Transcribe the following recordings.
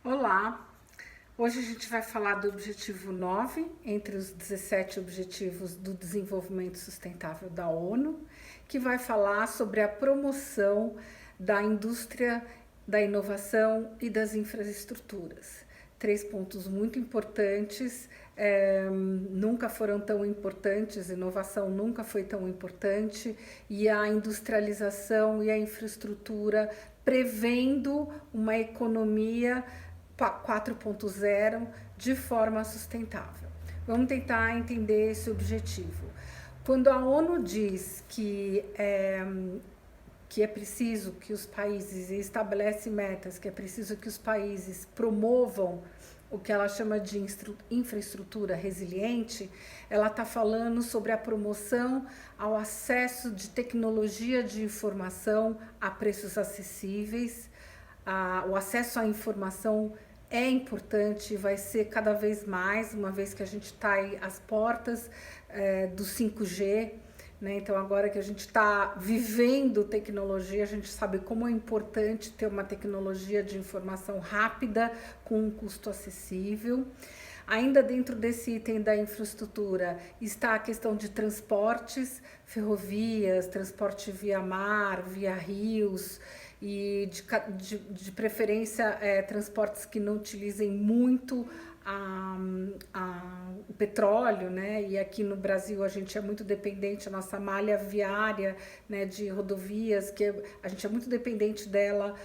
Olá! Hoje a gente vai falar do objetivo 9 entre os 17 objetivos do desenvolvimento sustentável da ONU, que vai falar sobre a promoção da indústria, da inovação e das infraestruturas. Três pontos muito importantes, nunca foram tão importantes, inovação nunca foi tão importante, e a industrialização e a infraestrutura prevendo uma economia 4.0 de forma sustentável. Vamos tentar entender esse objetivo. Quando a ONU diz que é preciso que os países, e estabelece metas, que é preciso que os países promovam o que ela chama de infraestrutura resiliente, ela está falando sobre a promoção ao acesso de tecnologia de informação a preços acessíveis. O acesso à informação é importante, vai ser cada vez mais, uma vez que a gente está aí às portas do 5G, né? Então agora que a gente está vivendo tecnologia, a gente sabe como é importante ter uma tecnologia de informação rápida, com um custo acessível. Ainda dentro desse item da infraestrutura está a questão de transportes, ferrovias, transporte via mar, via rios, e de preferência transportes que não utilizem muito o petróleo, né? E aqui no Brasil a gente é muito dependente, a nossa malha viária, né, de rodovias, que a gente é muito dependente dela,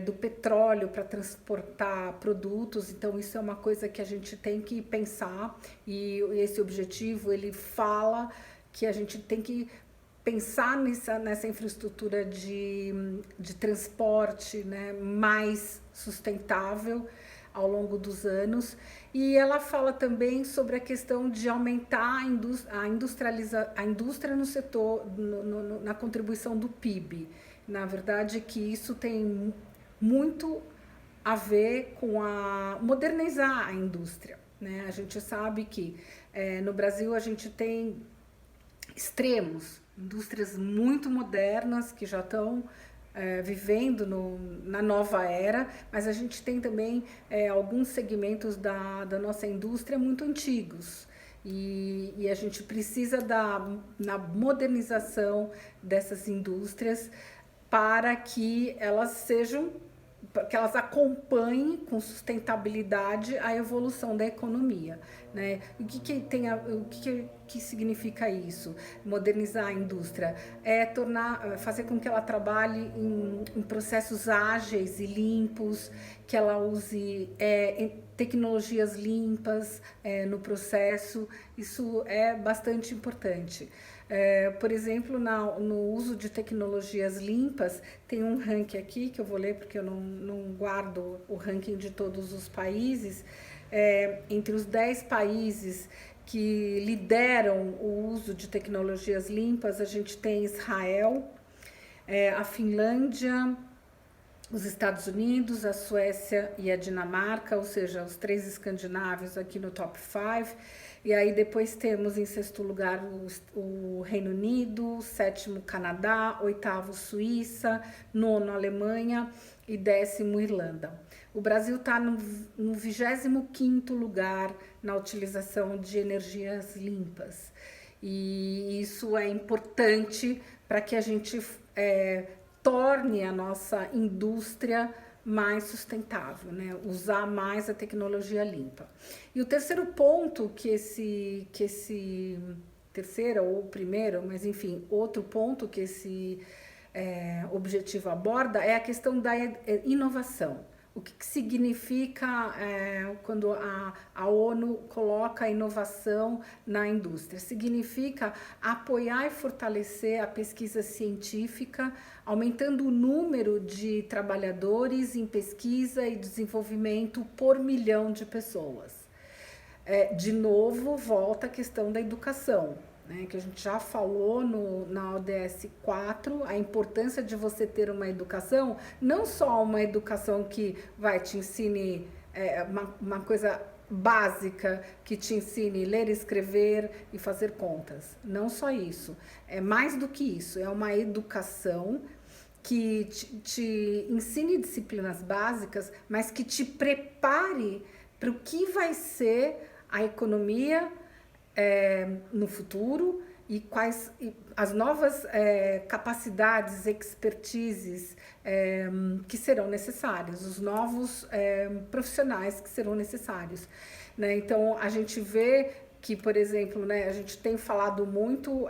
do petróleo para transportar produtos. Então isso é uma coisa que a gente tem que pensar, e esse objetivo ele fala que a gente tem que pensar nessa infraestrutura de transporte, né, mais sustentável ao longo dos anos. E ela fala também sobre a questão de aumentar a indústria no setor, na contribuição do PIB. Na verdade, que isso tem muito a ver com modernizar a indústria, né? A gente sabe que no Brasil a gente tem extremos, indústrias muito modernas que já estão vivendo na nova era, mas a gente tem também alguns segmentos da nossa indústria muito antigos, e a gente precisa na modernização dessas indústrias para que elas acompanhem com sustentabilidade a evolução da economia, né? O que significa isso? Modernizar a indústria fazer com que ela trabalhe em processos ágeis e limpos, que ela use tecnologias limpas no processo. Isso é bastante importante. Por exemplo, no uso de tecnologias limpas, tem um ranking aqui que eu vou ler porque eu não guardo o ranking de todos os países. Entre os 10 países que lideram o uso de tecnologias limpas, a gente tem Israel, a Finlândia, os Estados Unidos, a Suécia e a Dinamarca, ou seja, os 3 escandinavos aqui no top 5. E aí depois temos em 6º lugar o Reino Unido, 7º Canadá, 8º Suíça, 9º Alemanha e 10º Irlanda. O Brasil está no 25º lugar na utilização de energias limpas. E isso é importante para que a gente torne a nossa indústria mais sustentável, né? Usar mais a tecnologia limpa. E o terceiro ponto que esse terceiro ou primeiro, mas enfim, outro ponto que esse objetivo aborda é a questão da inovação. O que significa quando a ONU coloca a inovação na indústria? Significa apoiar e fortalecer a pesquisa científica, aumentando o número de trabalhadores em pesquisa e desenvolvimento por milhão de pessoas. De novo, volta a questão da educação, né, que a gente já falou na ODS 4, a importância de você ter uma educação, não só uma educação que te ensine uma coisa básica, que te ensine ler, escrever e fazer contas. Não só isso, é mais do que isso, é uma educação que te ensine disciplinas básicas, mas que te prepare para o que vai ser a economia no futuro e quais as novas capacidades, expertises que serão necessárias, os novos profissionais que serão necessários, né? Então, a gente vê que, por exemplo, né, a gente tem falado muito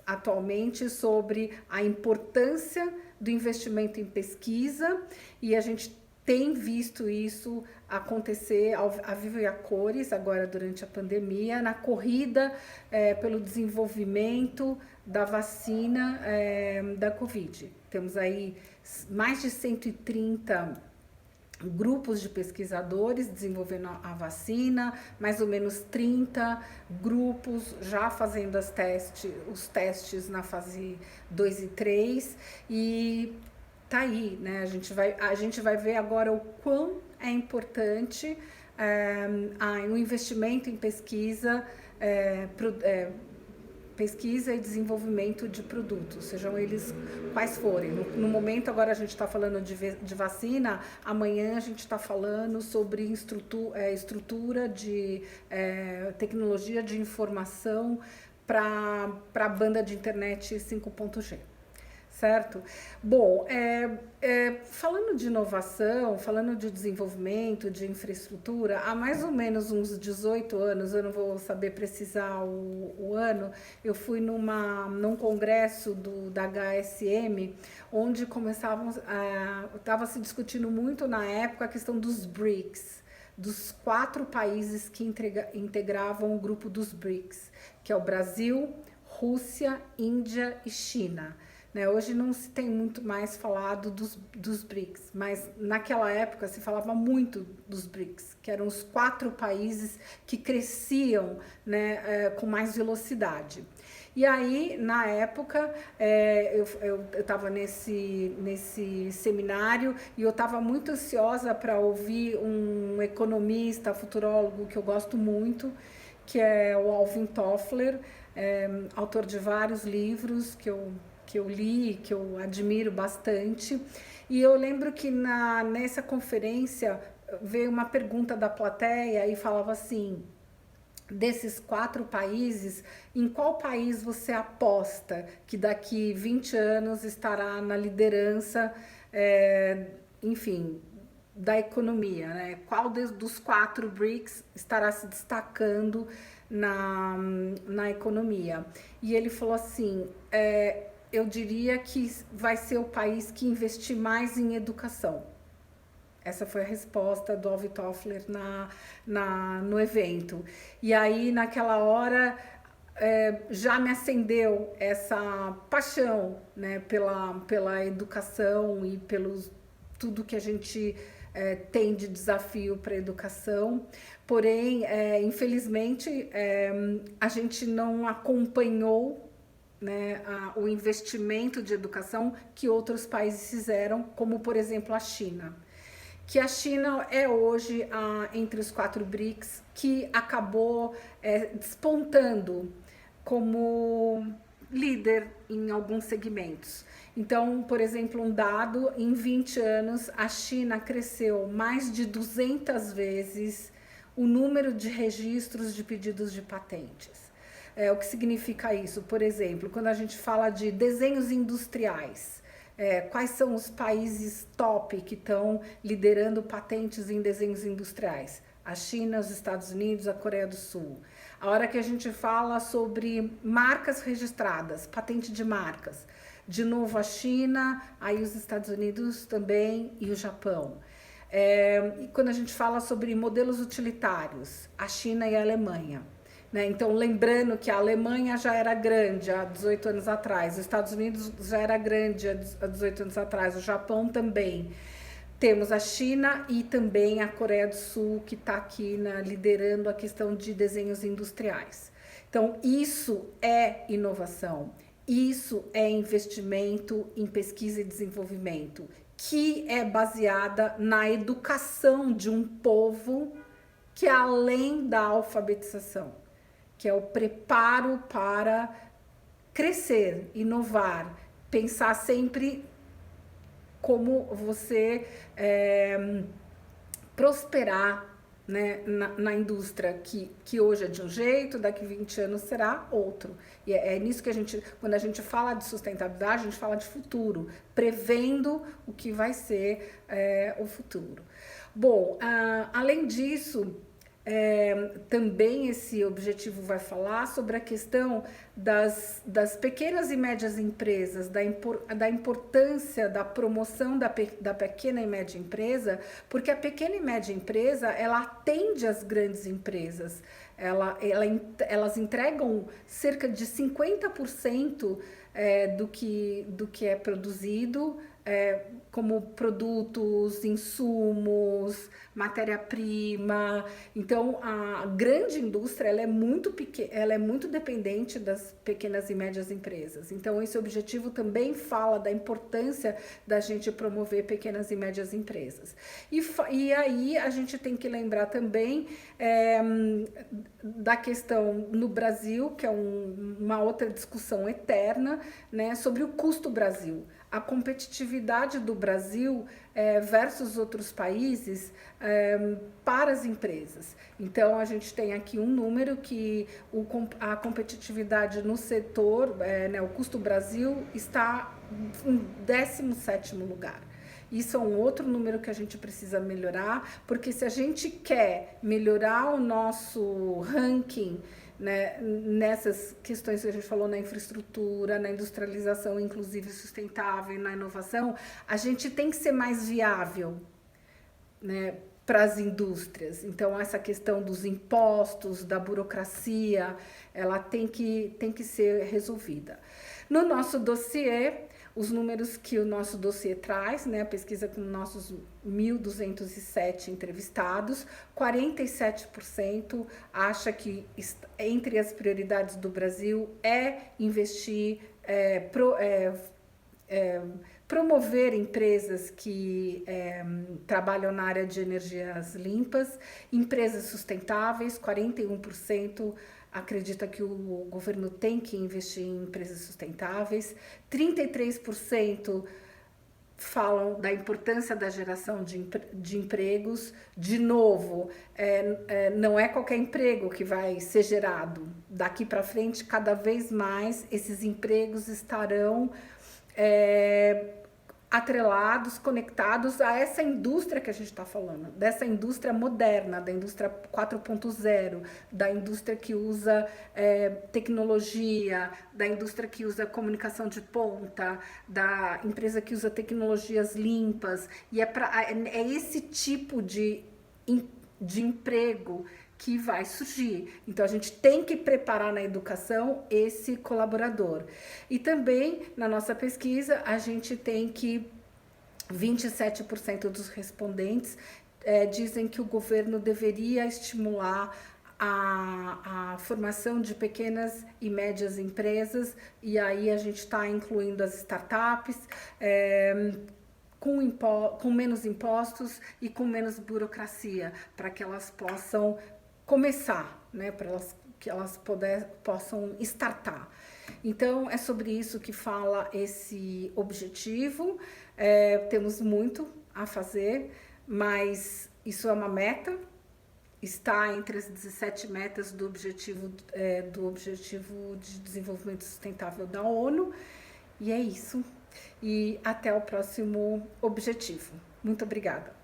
atualmente sobre a importância do investimento em pesquisa e a gente tem visto isso acontecer a vivo e a cores agora durante a pandemia, na corrida pelo desenvolvimento da vacina da Covid. Temos aí mais de 130 grupos de pesquisadores desenvolvendo a vacina, mais ou menos 30 grupos já fazendo os testes na fase 2 e 3 e tá aí, né? A gente vai ver agora o quão é importante o investimento em pesquisa, pesquisa e desenvolvimento de produtos, sejam eles quais forem. No momento, agora a gente está falando de vacina, amanhã a gente está falando sobre estrutura de tecnologia de informação para a banda de internet 5.G. Certo? Bom, falando de inovação, falando de desenvolvimento, de infraestrutura, há mais ou menos uns 18 anos, eu não vou saber precisar o ano, eu fui num congresso da HSM, onde estava se discutindo muito na época a questão dos BRICS, dos 4 países que integravam o grupo dos BRICS, que é o Brasil, Rússia, Índia e China. Né, hoje não se tem muito mais falado dos BRICS, mas naquela época se falava muito dos BRICS, que eram os 4 países que cresciam, né, com mais velocidade. E aí, na época, eu estava nesse seminário e eu estava muito ansiosa para ouvir um economista, futurólogo que eu gosto muito, que é o Alvin Toffler, autor de vários livros que eu li, que eu admiro bastante. E eu lembro que nessa conferência veio uma pergunta da plateia e falava assim: desses 4 países, em qual país você aposta que daqui 20 anos estará na liderança, enfim, da economia, né? Qual dos 4 BRICS estará se destacando na economia? E ele falou assim, eu diria que vai ser o país que investir mais em educação. Essa foi a resposta do Alvin Toffler no evento. E aí, naquela hora, já me acendeu essa paixão, né, pela educação e tudo que a gente tem de desafio para a educação. Porém, infelizmente, a gente não acompanhou, né, o investimento de educação que outros países fizeram, como, por exemplo, a China. Que a China é hoje, entre os 4 BRICS, que acabou despontando como líder em alguns segmentos. Então, por exemplo, um dado, em 20 anos, a China cresceu mais de 200 vezes o número de registros de pedidos de patentes. O que significa isso? Por exemplo, quando a gente fala de desenhos industriais, quais são os países top que estão liderando patentes em desenhos industriais? A China, os Estados Unidos, a Coreia do Sul. A hora que a gente fala sobre marcas registradas, patente de marcas, de novo a China, aí os Estados Unidos também e o Japão. E quando a gente fala sobre modelos utilitários, a China e a Alemanha. Né? Então, lembrando que a Alemanha já era grande há 18 anos atrás, os Estados Unidos já era grande há 18 anos atrás, o Japão também. Temos a China e também a Coreia do Sul, que está aqui liderando a questão de desenhos industriais. Então, isso é inovação, isso é investimento em pesquisa e desenvolvimento, que é baseada na educação de um povo que é além da alfabetização, que é o preparo para crescer, inovar, pensar sempre como você prosperar, né, na indústria que hoje é de um jeito, daqui 20 anos será outro. E é nisso que quando a gente fala de sustentabilidade, a gente fala de futuro, prevendo o que vai ser o futuro. Bom, além disso, também esse objetivo vai falar sobre a questão das pequenas e médias empresas, da importância da promoção da pequena e média empresa, porque a pequena e média empresa, ela atende às grandes empresas, elas entregam cerca de 50% do que é produzido, como produtos, insumos, matéria-prima. Então, a grande indústria ela é muito dependente das pequenas e médias empresas. Então, esse objetivo também fala da importância da gente promover pequenas e médias empresas. E aí a gente tem que lembrar também da questão no Brasil, que é uma outra discussão eterna, né, sobre o custo Brasil. A competitividade do Brasil versus outros países para as empresas. Então, a gente tem aqui um número que a competitividade no setor, né, o custo Brasil está em 17º lugar. Isso é um outro número que a gente precisa melhorar, porque se a gente quer melhorar o nosso ranking, né, nessas questões que a gente falou, na infraestrutura, na industrialização inclusive sustentável, na inovação, a gente tem que ser mais viável, né, para as indústrias. Então, essa questão dos impostos, da burocracia, ela tem que ser resolvida. No nosso dossiê, os números que o nosso dossiê traz, né, a pesquisa com nossos 1.207 entrevistados, 47% acha que entre as prioridades do Brasil investir, promover empresas que trabalham na área de energias limpas, empresas sustentáveis, 41% acredita que o governo tem que investir em empresas sustentáveis, 33% falam da importância da geração de empregos. De novo, não é qualquer emprego que vai ser gerado. Daqui para frente, cada vez mais, esses empregos estarão atrelados, conectados a essa indústria que a gente está falando, dessa indústria moderna, da indústria 4.0, da indústria que usa tecnologia, da indústria que usa comunicação de ponta, da empresa que usa tecnologias limpas, e é esse tipo de emprego que vai surgir. Então, a gente tem que preparar na educação esse colaborador. E também, na nossa pesquisa, a gente tem que 27% dos respondentes dizem que o governo deveria estimular a formação de pequenas e médias empresas, e aí a gente está incluindo as startups, com menos impostos e com menos burocracia, para que elas possam começar, né, para que elas possam startar. Então, é sobre isso que fala esse objetivo. Temos muito a fazer, mas isso é uma meta, está entre as 17 metas do Objetivo de Desenvolvimento Sustentável da ONU, e é isso. E até o próximo objetivo. Muito obrigada.